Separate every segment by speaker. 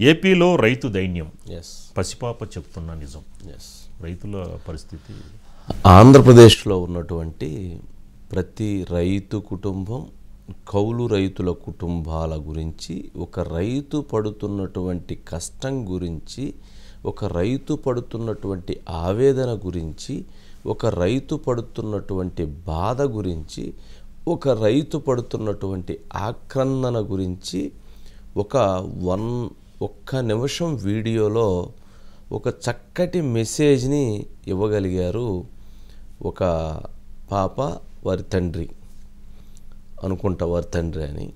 Speaker 1: ఏపీలో రైతు దైన్యం, పసిపాప చెప్తున్న నిజం. రైతుల పరిస్థితి,
Speaker 2: ఆంధ్రప్రదేశ్లో ఉన్నటువంటి ప్రతి రైతు కుటుంబం, కౌలు రైతుల కుటుంబాల గురించి, ఒక రైతు పడుతున్నటువంటి కష్టం గురించి, ఒక రైతు పడుతున్నటువంటి ఆవేదన గురించి, ఒక రైతు పడుతున్నటువంటి బాధ గురించి, ఒక రైతు పడుతున్నటువంటి ఆక్రందన గురించి ఒక్క నిమిషం వీడియోలో ఒక చక్కటి మెసేజ్ని ఇవ్వగలిగారు. ఒక పాప, వారి తండ్రి అనుకుంటా, వారి తండ్రి అని.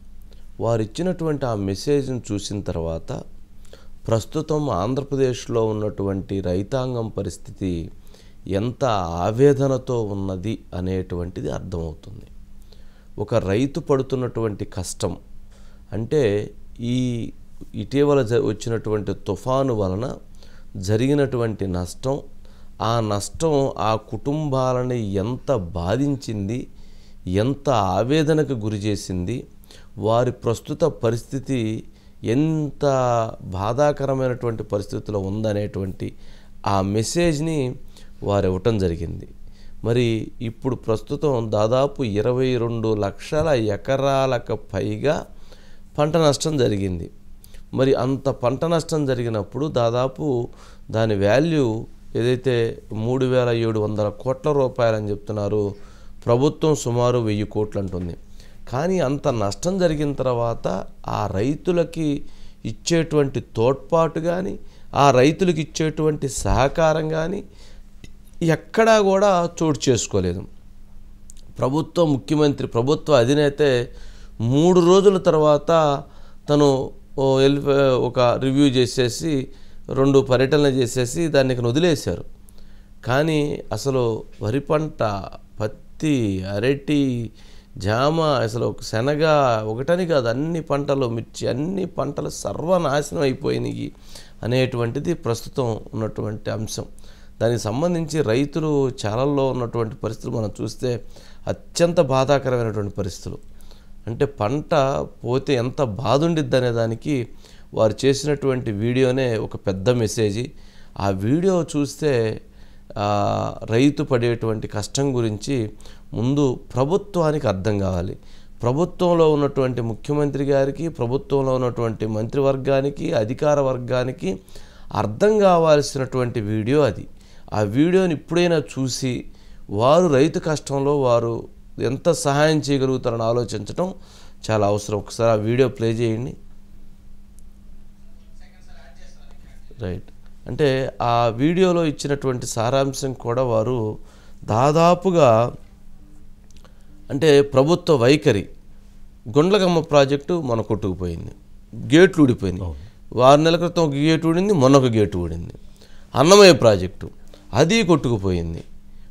Speaker 2: వారు ఇచ్చినటువంటి ఆ మెసేజ్ని చూసిన తర్వాత ప్రస్తుతం ఆంధ్రప్రదేశ్లో ఉన్నటువంటి రైతాంగం పరిస్థితి ఎంత ఆవేదనతో ఉన్నది అనేటువంటిది అర్థమవుతుంది. ఒక రైతు పడుతున్నటువంటి కష్టం అంటే ఇటీవల వచ్చినటువంటి తుఫాను వలన జరిగినటువంటి నష్టం, ఆ నష్టం ఆ కుటుంబాలని ఎంత బాధించింది, ఎంత ఆవేదనకు గురి చేసింది, వారి ప్రస్తుత పరిస్థితి ఎంత బాధాకరమైనటువంటి పరిస్థితిలో ఉందనేటువంటి ఆ మెసేజ్ని వారు ఇవ్వటం జరిగింది. మరి ఇప్పుడు ప్రస్తుతం దాదాపు 22 లక్షల ఎకరాలకు పైగా పంట నష్టం జరిగింది. మరి అంత పంట నష్టం జరిగినప్పుడు దాదాపు దాని వాల్యూ ఏదైతే 3,700 కోట్ల రూపాయలని చెప్తున్నారు, ప్రభుత్వం సుమారు 1000 కోట్లు అంటుంది. కానీ అంత నష్టం జరిగిన తర్వాత ఆ రైతులకి ఇచ్చేటువంటి తోడ్పాటు కానీ, ఆ రైతులకి ఇచ్చేటువంటి సహకారం కానీ ఎక్కడా కూడా చోటు చేసుకోలేదు. ప్రభుత్వం, ముఖ్యమంత్రి, ప్రభుత్వ అధినేతే 3 రోజుల తర్వాత తను ఒక రివ్యూ చేసేసి 2 పర్యటనలు చేసేసి దాన్ని వదిలేశారు. కానీ అసలు వరి పంట, పత్తి, అరటి, జామ, అసలు శనగ ఒకటని కాదు, అన్ని పంటలు, మిర్చి, అన్ని పంటలు సర్వనాశనం అయిపోయినాయి అనేటువంటిది ప్రస్తుతం ఉన్నటువంటి అంశం. దానికి సంబంధించి రైతులు చాలల్లో ఉన్నటువంటి పరిస్థితులు మనం చూస్తే అత్యంత బాధాకరమైనటువంటి పరిస్థితులు. అంటే పంట పోతే ఎంత బాధ ఉండిద్ది అనే దానికి వారు చేసినటువంటి వీడియోనే ఒక పెద్ద మెసేజ్. ఆ వీడియో చూస్తే రైతు పడేటువంటి కష్టం గురించి ముందు ప్రభుత్వానికి అర్థం కావాలి. ప్రభుత్వంలో ఉన్నటువంటి ముఖ్యమంత్రి గారికి, ప్రభుత్వంలో ఉన్నటువంటి మంత్రివర్గానికి, అధికార వర్గానికి అర్థం కావాల్సినటువంటి వీడియో అది. ఆ వీడియోని ఇప్పుడైనా చూసి వారు రైతు కష్టంలో వారు ఎంత సహాయం చేయగలుగుతారని ఆలోచించడం చాలా అవసరం. ఒకసారి ఆ వీడియో ప్లే చేయండి. రైట్. అంటే ఆ వీడియోలో ఇచ్చినటువంటి సారాంశం కూడా వారు దాదాపుగా అంటే ప్రభుత్వ వైఖరి, గుండ్లగమ్మ ప్రాజెక్టు మన కొట్టుకుపోయింది, గేట్లు ఊడిపోయింది. 6 నెలల క్రితం ఒక గేటు ఊడింది, మొన్న ఒక గేటు ఊడింది. అన్నమయ్య ప్రాజెక్టు అది కొట్టుకుపోయింది.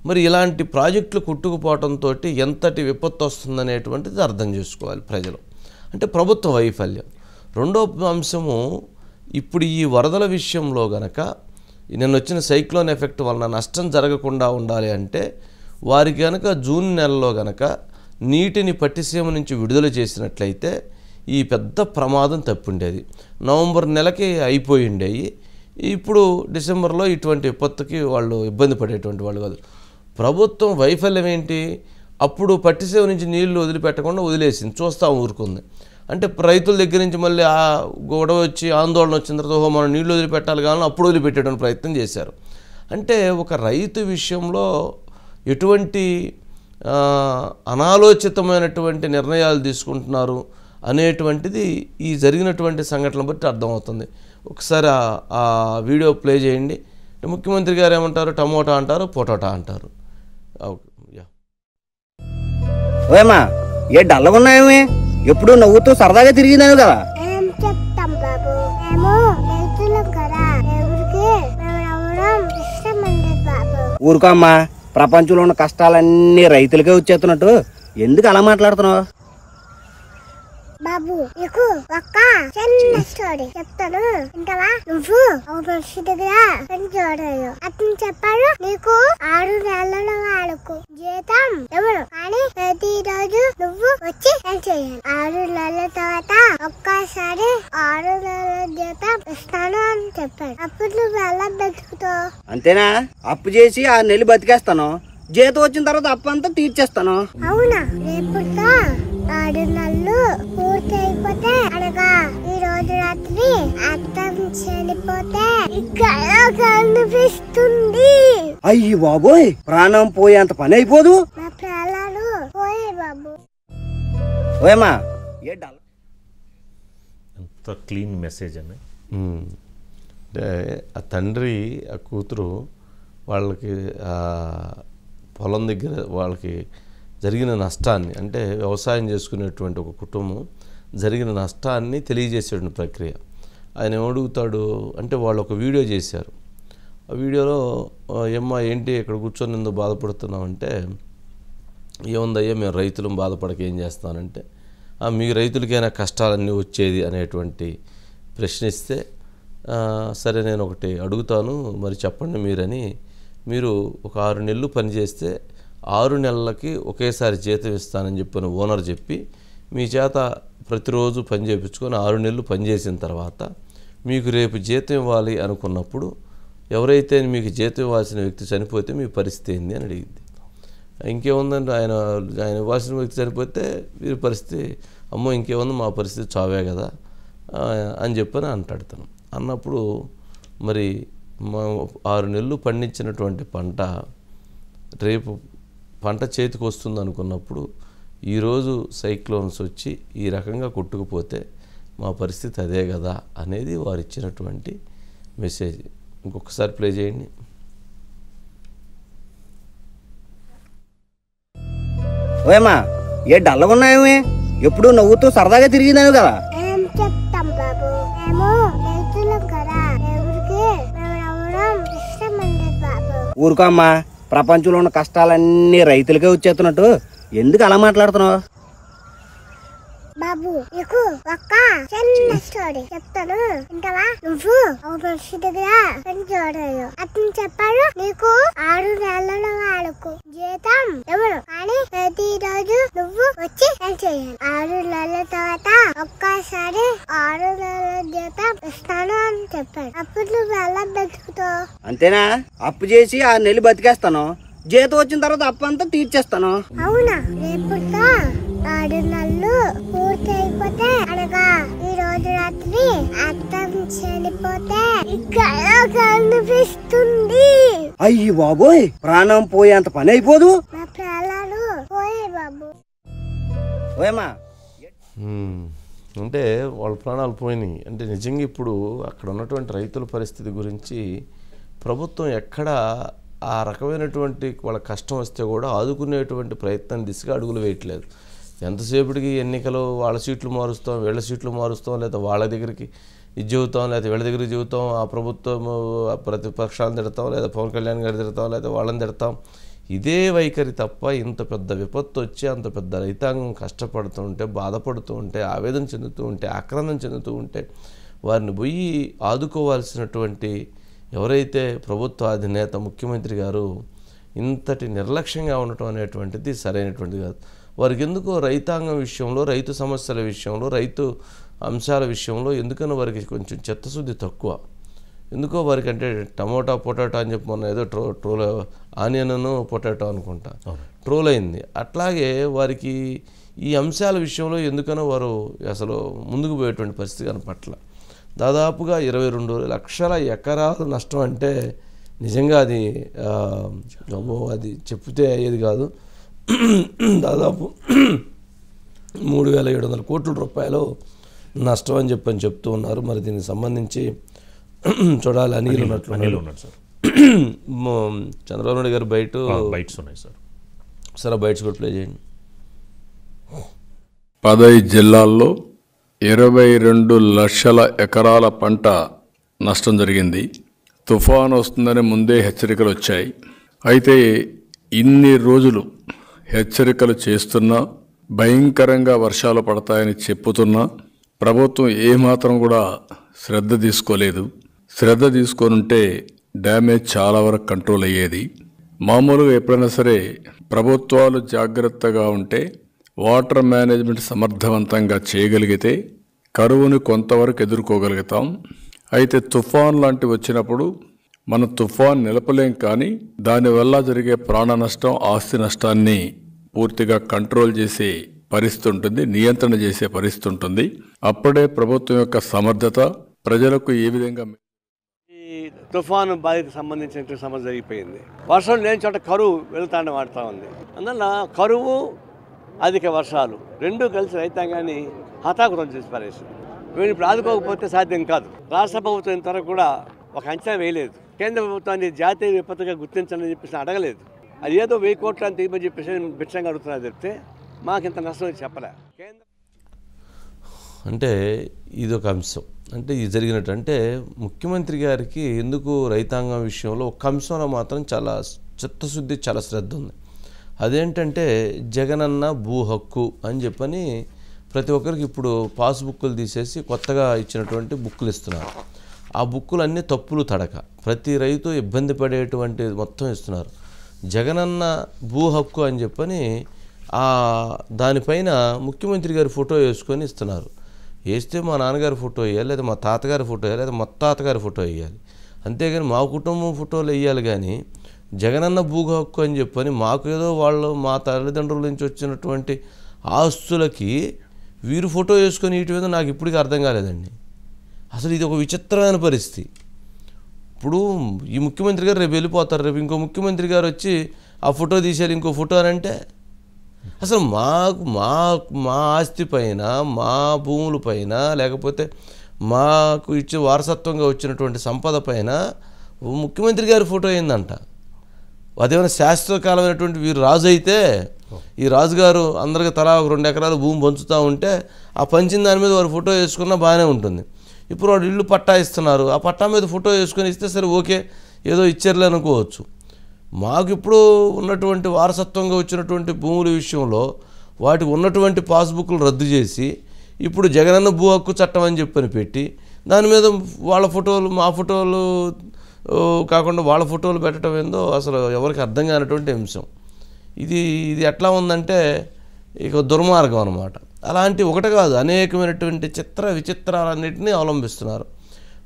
Speaker 2: మరి ఇలాంటి ప్రాజెక్టులు కొట్టుకుపోవడంతో ఎంతటి విపత్తు వస్తుందనేటువంటిది అర్థం చేసుకోవాలి ప్రజలు. అంటే ప్రభుత్వ వైఫల్యం. రెండో అంశము, ఇప్పుడు ఈ వరదల విషయంలో గనక నిన్న వచ్చిన సైక్లోన్ ఎఫెక్ట్ వలన నష్టం జరగకుండా ఉండాలి అంటే వారికి కనుక జూన్ నెలలో గనక నీటిని పట్టిసీమ నుంచి విడుదల చేసినట్లయితే ఈ పెద్ద ప్రమాదం తప్పుండేది. నవంబర్ నెలకి అయిపోయి ఉండేవి. ఇప్పుడు డిసెంబర్లో ఇటువంటి విపత్తుకి వాళ్ళు ఇబ్బంది పడేటువంటి వాళ్ళు కాదు. ప్రభుత్వం వైఫల్యం ఏంటి? అప్పుడు పట్టిసీమ నుంచి నీళ్లు వదిలిపెట్టకుండా వదిలేసింది, చూస్తా ఊరుకుంది. అంటే రైతుల దగ్గర నుంచి మళ్ళీ ఆ గొడవ వచ్చి ఆందోళన వచ్చిన తర్వాత మనం నీళ్లు వదిలిపెట్టాలి కానీ అప్పుడు వదిలిపెట్టేటువంటి ప్రయత్నం చేశారు. అంటే ఒక రైతు విషయంలో ఎటువంటి అనాలోచితమైనటువంటి నిర్ణయాలు తీసుకుంటున్నారు అనేటువంటిది ఈ జరిగినటువంటి సంఘటనలు బట్టి అర్థమవుతుంది. ఒకసారి ఆ వీడియో ప్లే చేయండి. ముఖ్యమంత్రి గారు ఏమంటారు? టమోటా అంటారు, పొటాటా అంటారు.
Speaker 3: ఓయమ్మా, ఏ డల్లగా ఉన్నాయేమి? ఎప్పుడు నవ్వుతూ సరదాగా తిరిగినాను కదా. ఊరుకో అమ్మా, ప్రపంచంలో ఉన్న కష్టాలన్నీ రైతులకే వచ్చేస్తున్నట్టు ఎందుకు అలా మాట్లాడుతున్నావు?
Speaker 4: బాబు నీకు ఒక చిన్న స్టోరీ చెప్తాను ఇంతవా. నువ్వు ఒక మనిషి దగ్గర పని చూడలేదు. అతను చెప్పాడు నీకు 6 నెలల వాళ్ళకు జీతం ఎవరు కానీ ప్రతి రోజు నువ్వు వచ్చి పని చేయాలి. 6 నెలల తర్వాత ఒక్కసారి 6 నెలల జీతం ఇస్తాను అని చెప్పాడు. అప్పుడు నువ్వు ఎలా బతుకుతావు?
Speaker 3: అంతేనా? అప్పు చేసి 6 నెలలు బతికేస్తాను, జీతం వచ్చిన తర్వాత అప్పు అంతా తీర్చేస్తాను.
Speaker 4: అవునా? రేపుతో 6 నెలలు పూర్తి అయిపోతే అనగా ఈ రోజు రాత్రి అర్థం చనిపోతే ఇక్కడ కనిపిస్తుంది.
Speaker 3: అయ్యి బాబోయ్, ప్రాణం పోయేంత పని అయిపోదు.
Speaker 4: నా ప్రాణాలు పోయే బాబు.
Speaker 3: ఓయమ్మా ఏ డల్
Speaker 1: ఎంత క్లీన్ మెసేజ్ అని.
Speaker 2: అంటే ఆ తండ్రి ఆ కూతురు వాళ్ళకి పొలం దగ్గర వాళ్ళకి జరిగిన నష్టాన్ని, అంటే వ్యవసాయం చేసుకునేటువంటి ఒక కుటుంబం జరిగిన నష్టాన్ని తెలియజేసేటువంటి ప్రక్రియ. ఆయన ఏమడుగుతాడు అంటే వాళ్ళు ఒక వీడియో చేశారు. ఆ వీడియోలో ఏమ్మా ఏంటి ఇక్కడ కూర్చొని ఎందుకు బాధపడుతున్నావు అంటే, ఏముందయ్యా మేము రైతులను బాధపడక ఏం చేస్తానంటే, మీ రైతులకైనా కష్టాలన్నీ వచ్చేది అనేటువంటి ప్రశ్నిస్తే, సరే నేను ఒకటి అడుగుతాను మరి చెప్పండి మీరని, మీరు ఒక 6 నెలలు పనిచేస్తే 6 నెలలకి ఒకేసారి జీతం ఇస్తానని చెప్పిన ఓనర్ చెప్పి మీ చేత ప్రతిరోజు పని చేయించుకొని 6 నెలలు పనిచేసిన తర్వాత మీకు రేపు జీతం ఇవ్వాలి అనుకున్నప్పుడు ఎవరైతే మీకు జీతం ఇవ్వాల్సిన వ్యక్తి చనిపోతే మీ పరిస్థితి ఏంది అని అడిగింది. ఇంకేముందంటే ఆయన ఇవ్వాల్సిన వ్యక్తి చనిపోతే వీరి పరిస్థితి, అమ్మో ఇంకేముంది మా పరిస్థితి చావే కదా అని చెప్పని అంటాడుతాను. అన్నప్పుడు మరి 6 నెలలు పండించినటువంటి పంట రేపు పంట చేతికి వస్తుంది అనుకున్నప్పుడు ఈరోజు సైక్లోన్స్ వచ్చి ఈ రకంగా కొట్టుకుపోతే మా పరిస్థితి అదే కదా అనేది వారు ఇచ్చినటువంటి మెసేజ్. ఇంకొకసారి ప్లే చేయండి.
Speaker 3: ఓయమ్మా ఏ డల్లగా ఉన్నాయేమి? ఎప్పుడు నవ్వుతూ సరదాగా తిరిగినాను కదా.
Speaker 4: ఏం చెప్తాం బాబు, మేము రైతులం కదా, ఎవరికి మేము నవ్వడం ఇష్టం ఉండదు బాబు.
Speaker 3: ఊరుకోమ్మా, ప్రపంచంలో ఉన్న కష్టాలన్నీ రైతులకే వచ్చేస్తున్నట్టు ఎందుకు అలా మాట్లాడుతున్నావు?
Speaker 4: బాబు నీకు ఒక చిన్న స్టోరీ చెప్తాను ఇంతవా. నువ్వు ఒక మనిషి దగ్గర పని చూడలేదు. అతను చెప్పాడు నీకు 6 నెలల వాళ్ళకు జీతం ఎవరు కానీ ప్రతి రోజు నువ్వు వచ్చి పని చేయాలి. 6 నెలల తర్వాత ఒక్కసారి 6 నెలల జీతం ఇస్తాను అని చెప్పాడు. అప్పుడు నువ్వు ఎలా బతుకుతావు?
Speaker 3: అంతేనా? అప్పు చేసి 6 నెలలు బతికేస్తాను, జీతం వచ్చిన తర్వాత అప్పు అంతా తీర్చేస్తాను.
Speaker 4: అవునా? రేపుతో 6 నెలలు పూర్తి అయిపోతే అనగా ఈ రోజు రాత్రి అర్థం చనిపోతే ఇక్కడ కనిపిస్తుంది.
Speaker 3: అయ్యి బాబోయ్, ప్రాణం పోయేంత పని అయిపోదు.
Speaker 4: నా ప్రాణాలు పోయే బాబు.
Speaker 3: ఓయమ్మా
Speaker 2: అంటే వాళ్ళ ప్రాణాలు పోయినాయి. అంటే నిజంగా ఇప్పుడు అక్కడ ఉన్నటువంటి రైతుల పరిస్థితి గురించి ప్రభుత్వం ఎక్కడ ఆ రకమైనటువంటి వాళ్ళ కష్టం వస్తే కూడా ఆదుకునేటువంటి ప్రయత్నం దిశగా అడుగులు వేయట్లేదు. ఎంతసేపటికి ఎన్నికలు వాళ్ళ సీట్లు మారుస్తాం, వీళ్ళ సీట్లు మారుస్తాం, లేదా వాళ్ళ దగ్గరికి ఇది చెబుతాం, లేదా వీళ్ళ దగ్గరికి చెబుతాం, ఆ ప్రభుత్వం ప్రతిపక్షాలను తిడతాం, లేదా పవన్ కళ్యాణ్ గారు తిడతాం, లేదా వాళ్ళని తిడతాం. ఇదే వైఖరి తప్ప ఇంత పెద్ద విపత్తు వచ్చి అంత పెద్ద రైతాంగం కష్టపడుతూ ఉంటే, బాధపడుతూ ఉంటే, ఆవేదన చెందుతూ ఉంటే, ఆక్రందన చెందుతూ ఉంటే వారిని పోయి ఆదుకోవాల్సినటువంటి ఎవరైతే ప్రభుత్వ అధినేత ముఖ్యమంత్రి గారు ఇంతటి నిర్లక్ష్యంగా ఉండటం అనేటువంటిది సరైనటువంటిది కాదు. వారికి ఎందుకో రైతాంగం విషయంలో, రైతు సమస్యల విషయంలో, రైతు అంశాల విషయంలో ఎందుకని వారికి కొంచెం చిత్తశుద్ధి తక్కువ. ఎందుకో వారికి అంటే టమోటా పొటాటో అని చెప్పి మొన్న ఏదో ట్రోల్ ఆనియన్ పొటాటో అనుకుంటా ట్రోల్ అయింది. అట్లాగే వారికి ఈ అంశాల విషయంలో ఎందుకనో వారు అసలు ముందుకు పోయేటువంటి పరిస్థితి కనపట్ల. దాదాపుగా 22 లక్షల ఎకరాలు నష్టం అంటే నిజంగా అది చెప్తే అయ్యేది కాదు. దాదాపు 3,700 కోట్ల రూపాయలు నష్టం అని చెప్తూ ఉన్నారు. మరి దీనికి సంబంధించి చూడాలి. అనిల్ ఉన్నట్లు
Speaker 1: సార్.
Speaker 2: చంద్రబాబు నాయుడు గారు
Speaker 1: బైట్స్ ఉన్నాయి సార్.
Speaker 2: సరే బైట్స్ కూడా ప్లే చేయండి.
Speaker 5: 15 జిల్లాల్లో 22 లక్షల ఎకరాల పంట నష్టం జరిగింది. తుఫాను వస్తుందని ముందే హెచ్చరికలు వచ్చాయి. అయితే ఇన్ని రోజులు హెచ్చరికలు చేస్తున్నా భయంకరంగా వర్షాలు పడతాయని చెప్పుతున్నా ప్రభుత్వం ఏమాత్రం కూడా శ్రద్ధ తీసుకోలేదు. శ్రద్ధ తీసుకొనుంటే డ్యామేజ్ చాలా వరకు కంట్రోల్ అయ్యేది. మామూలుగా ఎప్పుడైనా సరే ప్రభుత్వాలు జాగ్రత్తగా ఉంటే, వాటర్ మేనేజ్మెంట్ సమర్థవంతంగా చేయగలిగితే కరువుని కొంతవరకు ఎదుర్కోగలుగుతాం. అయితే తుఫాన్ లాంటివి వచ్చినప్పుడు మనం తుఫాన్ నిలపలేం, కానీ దానివల్ల జరిగే ప్రాణ నష్టం, ఆస్తి నష్టాన్ని పూర్తిగా కంట్రోల్ చేసే పరిస్థితి ఉంటుంది, నియంత్రణ చేసే పరిస్థితి ఉంటుంది. అప్పుడే ప్రభుత్వం యొక్క సమర్థత ప్రజలకు ఏ విధంగా.
Speaker 6: ఈ తుఫాను బాధిత సంబంధించిన సమస్య జరిగిపోయింది. వర్షం లేని చోట కరువు వెళ్తాండ వాడుతూ ఉంది. అందువల్ల కరువు, అధిక వర్షాలు రెండూ కలిసి రైతాంగాన్ని హతాకుతం చేసి పారేసింది. వీళ్ళు ఇప్పుడు ఆదుకోకపోతే సాధ్యం కాదు. రాష్ట్ర ప్రభుత్వం ఇంతవరకు కూడా ఒక అంచనా వేయలేదు. కేంద్ర ప్రభుత్వాన్ని జాతీయ విపత్తుగా గుర్తించాలని చెప్పేసి అడగలేదు. అది ఏదో 1000 కోట్లు అని తీయమని చెప్పేసి బిచ్చంగా అడుగుతున్నారు చెప్తే మాకు ఇంత నష్టం చెప్పలే.
Speaker 2: అంటే ఇదొక అంశం. అంటే ఇది జరిగినట్టు అంటే ముఖ్యమంత్రి గారికి ఎందుకు రైతాంగం విషయంలో ఒక అంశంలో మాత్రం చాలా చిత్తశుద్ధి, చాలా శ్రద్ధ ఉంది. అదేంటంటే జగనన్న భూ హక్కు అని చెప్పని ప్రతి ఒక్కరికి ఇప్పుడు పాస్బుక్లు తీసేసి కొత్తగా ఇచ్చినటువంటి బుక్కులు ఇస్తున్నారు. ఆ బుక్కులు అన్నీ తప్పులు తడక, ప్రతి రైతు ఇబ్బంది పడేటువంటి మొత్తం ఇస్తున్నారు. జగనన్న భూ హక్కు అని చెప్పని దానిపైన ముఖ్యమంత్రి గారి ఫోటో వేసుకొని ఇస్తున్నారు. వేస్తే మా నాన్నగారి ఫోటో వేయాలి, లేదా మా తాతగారి ఫోటో వేయాలి, లేదా మా తాతగారి ఫోటో వేయాలి. అంతేగాని మా కుటుంబం ఫోటోలు వేయాలి. కానీ జగనన్న భూ హక్కు అని చెప్పని మాకు ఏదో వాళ్ళు మా తల్లిదండ్రుల నుంచి వచ్చినటువంటి ఆస్తులకి వీరు ఫోటో వేసుకొని ఇటు మీద నాకు ఇప్పటికీ అర్థం కాలేదండి. అసలు ఇది ఒక విచిత్రమైన పరిస్థితి. ఇప్పుడు ఈ ముఖ్యమంత్రి గారు రేపు వెళ్ళిపోతారు, రేపు ఇంకో ముఖ్యమంత్రి గారు వచ్చి ఆ ఫోటో తీసేయాలి, ఇంకో ఫోటో అని అంటే అసలు మా ఆస్తి పైన, మా భూముల పైన, లేకపోతే మాకు ఇచ్చే వారసత్వంగా వచ్చినటువంటి సంపద పైన ముఖ్యమంత్రి గారి ఫోటో అయిందంట. అదేమైనా శాస్త్రకాలమైనటువంటి వీరు రాజు అయితే ఈ రాజుగారు అందరికి తలా 2 ఎకరాలు భూమి పంచుతూ ఉంటే ఆ పంచిన దాని మీద వారు ఫోటో వేసుకున్నా బాగానే ఉంటుంది. ఇప్పుడు వాడు ఇల్లు పట్టా ఇస్తున్నారు, ఆ పట్టా మీద ఫోటో వేసుకొని ఇస్తే సరే ఓకే, ఏదో ఇచ్చారులే అనుకోవచ్చు. మాకు ఇప్పుడు ఉన్నటువంటి వారసత్వంగా వచ్చినటువంటి భూముల విషయంలో వాటికి ఉన్నటువంటి పాస్బుక్లు రద్దు చేసి ఇప్పుడు జగనన్న భూ హక్కు చట్టం అని చెప్పని పెట్టి దాని మీద వాళ్ళ ఫోటోలు, మా ఫోటోలు కాకుండా వాళ్ళ ఫోటోలు పెట్టడం ఏందో అసలు ఎవరికి అర్థం కానటువంటి అంశం. ఇది ఎట్లా ఉందంటే ఇక దుర్మార్గం అన్నమాట. అలాంటి ఒకటి కాదు, అనేకమైనటువంటి విచిత్రాలన్నింటినీ అవలంబిస్తున్నారు.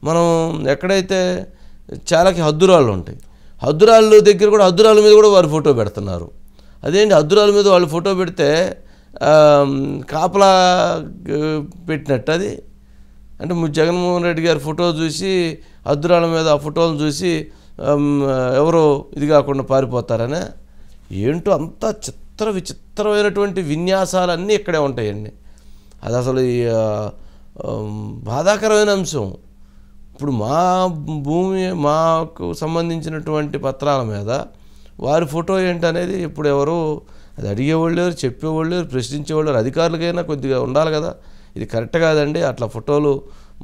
Speaker 2: మనం ఎక్కడైతే చాలాకి హద్దురాళ్ళు ఉంటాయి, హద్దురాళ్ళ దగ్గర కూడా హద్దురాళ్ళ మీద కూడా వారు ఫోటో పెడుతున్నారు. అదేంటి హద్దురాళ్ళ మీద వాళ్ళు ఫోటో పెడితే కాపలా పెట్టినట్టు అది. అంటే జగన్మోహన్ రెడ్డి గారి ఫోటో చూసి హద్దురాళ్ళ మీద ఆ ఫోటోలు చూసి ఎవరో ఇది కాకుండా పారిపోతారనే ఏంటో అంత విచిత్రమైనటువంటి విన్యాసాలన్నీ ఇక్కడే ఉంటాయండి. అది అసలు బాధాకరమైన అంశం. ఇప్పుడు మా భూమి, మాకు సంబంధించినటువంటి పత్రాల మీద వారి ఫోటో ఏంటనేది ఇప్పుడు ఎవరు అది అడిగేవాళ్ళు లేరు, చెప్పేవాళ్ళు లేరు, ప్రశ్నించేవాళ్ళు లేరు. అధికారులకైనా కొద్దిగా ఉండాలి కదా, ఇది కరెక్ట్ కాదండి, అట్లా ఫోటోలు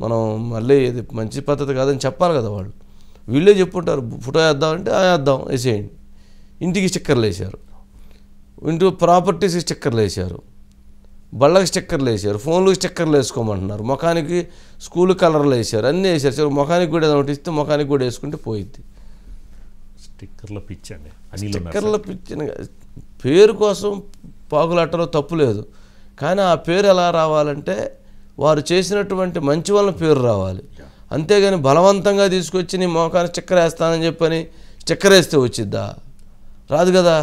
Speaker 2: మనం మళ్ళీ ఇది మంచి పద్ధతి కాదని చెప్పాలి కదా. వాళ్ళు వీళ్ళే చెప్పుంటారు, ఫోటో వేద్దామంటే వేద్దాం, వేసేయండి. ఇంటికి స్టిక్కర్లు వేశారు, ఇంటి ప్రాపర్టీస్కి స్టిక్కర్లు వేశారు, బళ్ళకి స్టిక్కర్లు వేశారు, ఫోన్లకు స్టిక్కర్లు వేసుకోమంటున్నారు, ముఖానికి స్కూల్ కలర్లు వేశారు, అన్నీ వేశారు. ముఖానికి కూడా ఏదైనా ఒకటి ఇస్తే ముఖానికి కూడా వేసుకుంటే పోయిద్ది.
Speaker 1: స్టిక్కర్ల పిచ్చండి,
Speaker 2: స్టిక్కర్ల పిచ్చిన పేరు కోసం పాకులాటలో తప్పు లేదు. కానీ ఆ పేరు ఎలా రావాలంటే వారు చేసినటువంటి మంచి వలన పేరు రావాలి. అంతేగాని బలవంతంగా తీసుకొచ్చి నీ మోకాన్ని స్టిక్కర్ వేస్తానని చెప్పని స్టిక్కర్ వేస్తే వచ్చిద్దా? రాదు కదా.